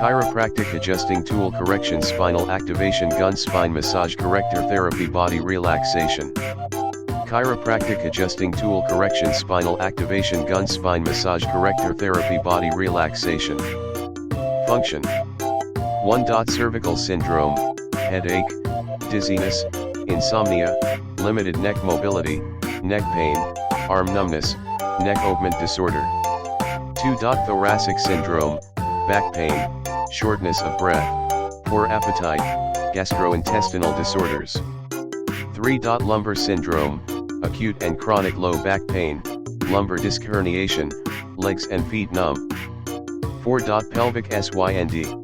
Chiropractic adjusting tool correction, spinal activation, gun, spine massage, corrector therapy, body relaxation. Chiropractic adjusting tool correction, spinal activation, gun, spine massage, corrector therapy, body relaxation. Function: 1. Cervical syndrome, headache, dizziness, insomnia, limited neck mobility, neck pain, arm numbness, neck ovement disorder. 2. Thoracic syndrome, back pain, shortness of breath, poor appetite, gastrointestinal disorders. 3. Lumbar syndrome, acute and chronic low back pain, lumbar disc herniation, legs and feet numb. 4. Pelvic synd,